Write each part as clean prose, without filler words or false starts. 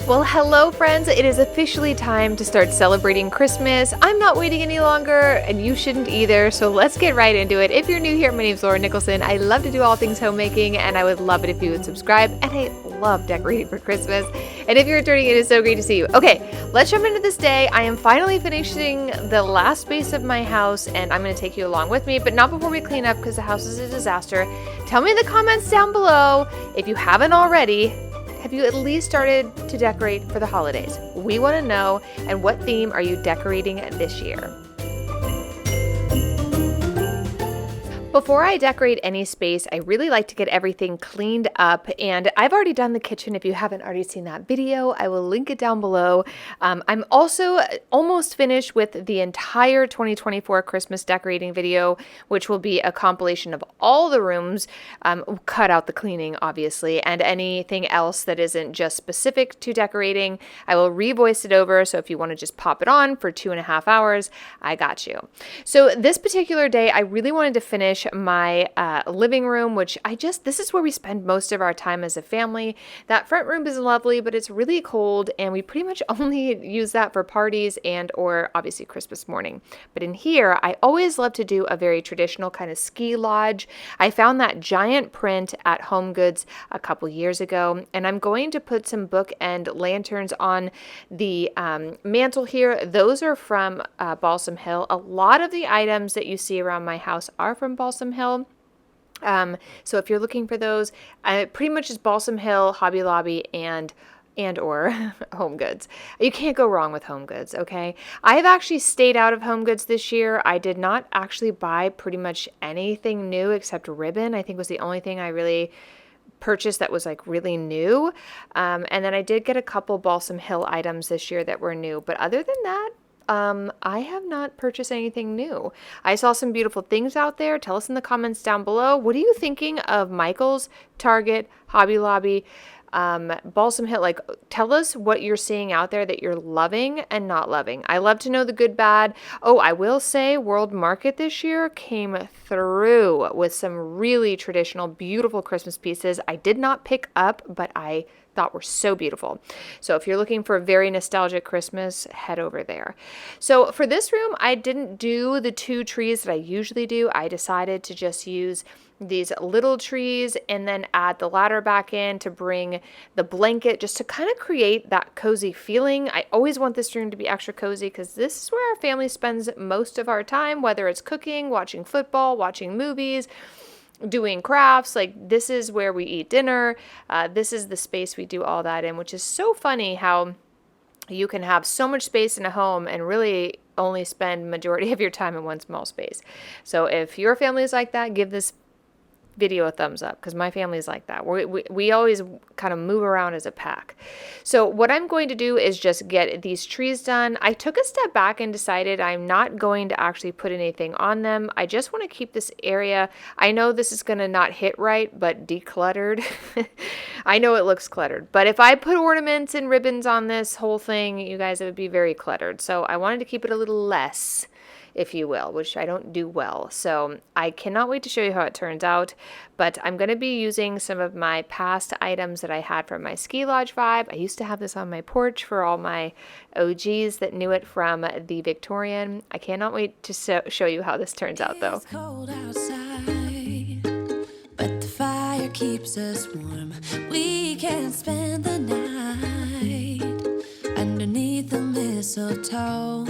Well, hello friends, it is officially time to start celebrating Christmas. I'm not waiting any longer, and you shouldn't either, so let's get right into it. If you're new here, my name's Laura Nicholson. I love to do all things homemaking, and I would love it if you would subscribe, and I love decorating for Christmas. And if you're returning, it is so great to see you. Okay, let's jump into this day. I am finally finishing the last space of my house, and I'm going to take you along with me, but not before we clean up because the house is a disaster. Tell me in the comments down below, if you haven't already, have you at least started to decorate for the holidays? We want to know, and what theme are you decorating this year? Before I decorate any space, I really like to get everything cleaned up, and I've already done the kitchen. If you haven't already seen that video, I will link it down below. I'm also almost finished with the entire 2024 Christmas decorating video, which will be a compilation of all the rooms, cut out the cleaning, obviously, and anything else that isn't just specific to decorating. I will revoice it over, so if you want to just pop it on for 2.5 hours, I got you. So this particular day, I really wanted to finish my living room, which this is where we spend most of our time as a family. That front room is lovely, but it's really cold, and we pretty much only use that for parties and or obviously Christmas morning. But in here, I always love to do a very traditional kind of ski lodge. I found that giant print at Home Goods a couple years ago, and I'm going to put some bookend lanterns on the mantle here. Those are from Balsam Hill. A lot of the items that you see around my house are from Balsam Hill. So if you're looking for those, pretty much is Balsam Hill, Hobby Lobby, and or Home Goods. You can't go wrong with Home Goods, okay? I've actually stayed out of Home Goods this year. I did not actually buy pretty much anything new except ribbon. I think was the only thing I really purchased that was like really new. And then I did get a couple Balsam Hill items this year that were new. But other than that, I have not purchased anything new. I saw some beautiful things out there. Tell us in the comments down below. What are you thinking of Michael's, Target, Hobby Lobby, Balsam Hill? Like, tell us what you're seeing out there that you're loving and not loving. I love to know the good, bad. Oh, I will say World Market this year came through with some really traditional, beautiful Christmas pieces. I did not pick up, but I thought were so beautiful. So if you're looking for a very nostalgic Christmas, head over there. So for this room, I didn't do the 2 trees that I usually do. I decided to just use these little trees and then add the ladder back in to bring the blanket, just to kind of create that cozy feeling. I always want this room to be extra cozy because this is where our family spends most of our time, whether it's cooking, watching football, watching movies, doing crafts. Like, this is where we eat dinner. This is the space we do all that in, which is so funny how you can have so much space in a home and really only spend majority of your time in one small space. So if your family is like that, give this video a thumbs up, because my family is like that. We always kind of move around as a pack. So what I'm going to do is just get these trees done. I took a step back and decided I'm not going to actually put anything on them. I just want to keep this area, I know this is going to not hit right, but decluttered. I know it looks cluttered, but if I put ornaments and ribbons on this whole thing, you guys, it would be very cluttered. So I wanted to keep it a little less, if you will, which I don't do well. So I cannot wait to show you how it turns out, but I'm going to be using some of my past items that I had from my ski lodge vibe. I used to have this on my porch for all my OGs that knew it from the Victorian. I cannot wait to show you how this turns out though. It's cold outside, but the fire keeps us warm. We can spend the night underneath the mistletoe.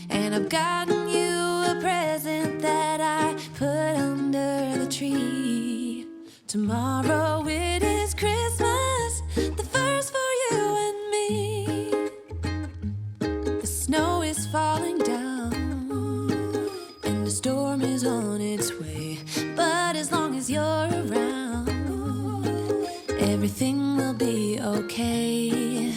And I've gotten you a present that I put under the tree. Tomorrow it is Christmas, the first for you and me. The snow is falling down, and the storm is on its way. But as long as you're around, everything will be okay.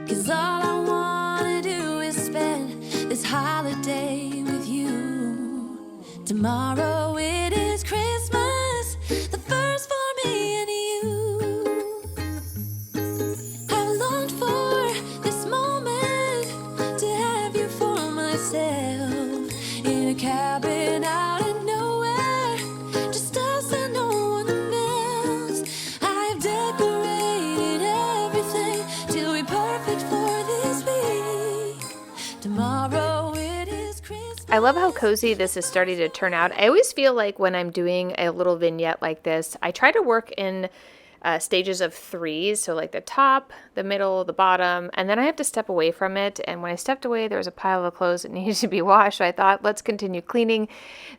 'Cause all I wanna do is spend this holiday with you. Tomorrow it is Christmas, the first for me and you. I've longed for this moment to have you for myself, in a cabin out in nowhere, just us and no one else. I've decorated everything till we perfect. I love how cozy this is starting to turn out. I always feel like when I'm doing a little vignette like this, I try to work in stages of 3, so like the top, the middle, the bottom, and then I have to step away from it. And when I stepped away, there was a pile of clothes that needed to be washed, so I thought, let's continue cleaning.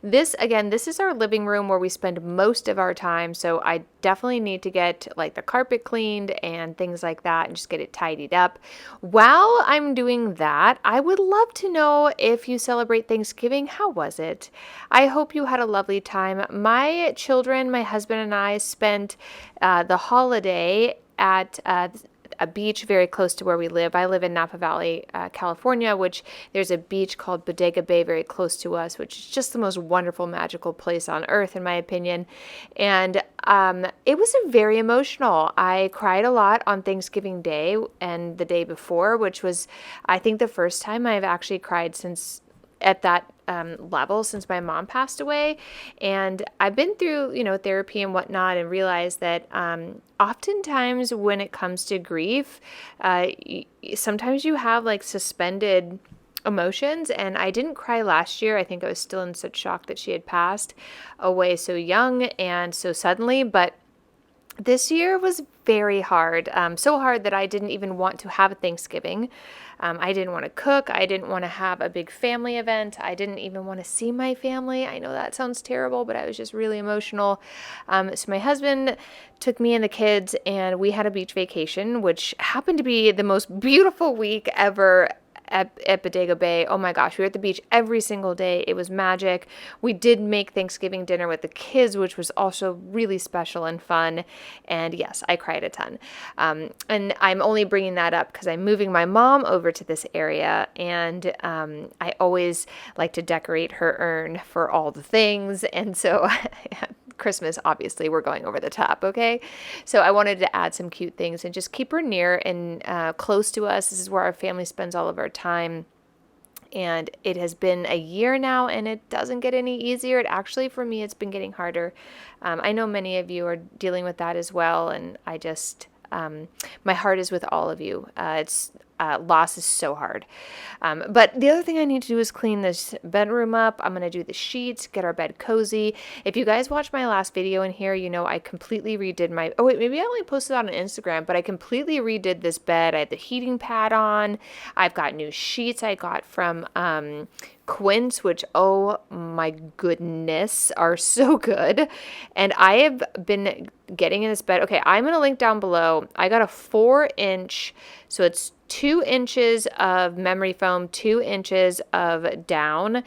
This is our living room where we spend most of our time, so I definitely need to get like the carpet cleaned and things like that and just get it tidied up. While I'm doing that, I would love to know if you celebrate Thanksgiving. How was it? I hope you had a lovely time. My children, my husband and I spent the holiday at a beach very close to where we live. I live in Napa Valley, California, which there's a beach called Bodega Bay very close to us, which is just the most wonderful, magical place on earth, in my opinion. And it was very emotional. I cried a lot on Thanksgiving Day and the day before, which was, I think, the first time I've actually cried since at that level since my mom passed away. And I've been through, therapy and whatnot, and realized that oftentimes when it comes to grief, sometimes you have like suspended emotions. And I didn't cry last year. I think I was still in such shock that she had passed away so young and so suddenly. But this year was very hard, so hard that I didn't even want to have a Thanksgiving. I didn't want to cook. I didn't want to have a big family event. I didn't even want to see my family. I know that sounds terrible, but I was just really emotional. So my husband took me and the kids, and we had a beach vacation, which happened to be the most beautiful week ever at Bodega Bay. Oh my gosh, we were at the beach every single day. It was magic. We did make Thanksgiving dinner with the kids, which was also really special and fun. And yes, I cried a ton. And I'm only bringing that up because I'm moving my mom over to this area, and I always like to decorate her urn for all the things. And so Christmas, obviously, we're going over the top, okay? So I wanted to add some cute things and just keep her near and close to us. This is where our family spends all of our time. And it has been a year now, and it doesn't get any easier. It actually, for me, it's been getting harder. I know many of you are dealing with that as well, and I just... my heart is with all of you. Loss is so hard. But the other thing I need to do is clean this bedroom up. I'm going to do the sheets, get our bed cozy. If you guys watched my last video in here, I completely redid maybe I only posted on Instagram, but I completely redid this bed. I had the heating pad on. I've got new sheets I got from, Quince, which, oh my goodness, are so good. And I have been getting in this bed. Okay, I'm going to link down below. I got a 4-inch, so it's 2 inches of memory foam, 2 inches of down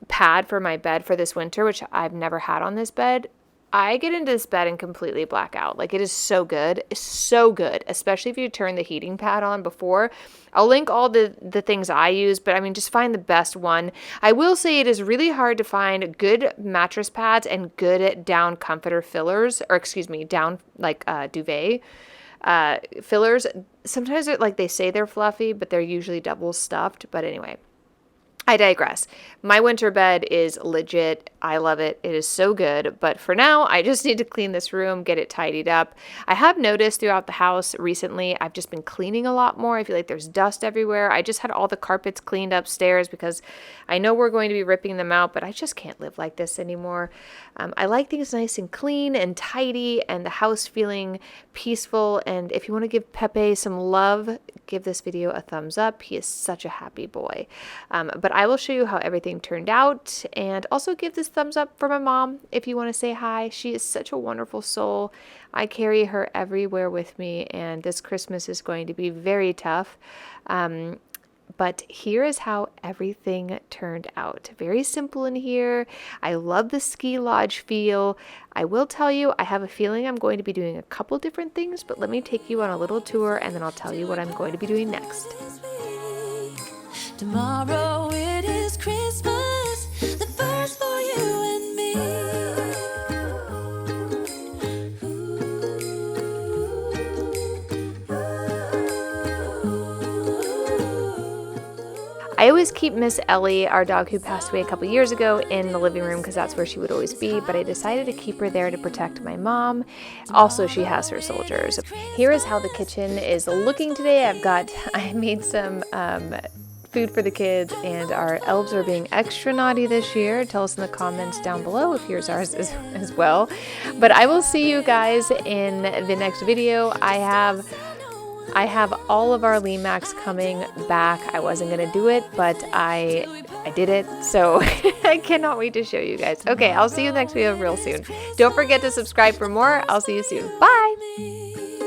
pad for my bed for this winter, which I've never had on this bed. I get into this bed and completely black out. Like, it is so good. It's so good, especially if you turn the heating pad on before. I'll link all the things I use, but I mean, just find the best one. I will say it is really hard to find good mattress pads and good down comforter fillers, or excuse me, down like duvet fillers. Sometimes they say they're fluffy, but they're usually double stuffed. But anyway, I digress. My winter bed is legit. I love it. It is so good. But for now, I just need to clean this room, get it tidied up. I have noticed throughout the house recently, I've just been cleaning a lot more. I feel like there's dust everywhere. I just had all the carpets cleaned upstairs because I know we're going to be ripping them out, but I just can't live like this anymore. I like things nice and clean and tidy and the house feeling peaceful. And if you want to give Pepe some love, give this video a thumbs up. He is such a happy boy. But I will show you how everything turned out, and also give this thumbs up for my mom if you want to say hi. She is such a wonderful soul. I carry her everywhere with me, and this Christmas is going to be very tough. But here is how everything turned out. Very simple in here. I love the ski lodge feel. I will tell you, I have a feeling I'm going to be doing a couple different things, but let me take you on a little tour, and then I'll tell you what I'm going to be doing next. Tomorrow it is Christmas, the first for you and me. I always keep Miss Ellie, our dog who passed away a couple years ago, in the living room because that's where she would always be, but I decided to keep her there to protect my mom. Also, she has her soldiers. Here is how the kitchen is looking today. I made some food for the kids, and our elves are being extra naughty this year. Tell us in the comments down below if yours are as well. But I will see you guys in the next video. I have all of our Limax coming back. I wasn't gonna do it, but I did it, so I cannot wait to show you guys. Okay, I'll see you in the next video real soon. Don't forget to subscribe for more. I'll see you soon. Bye!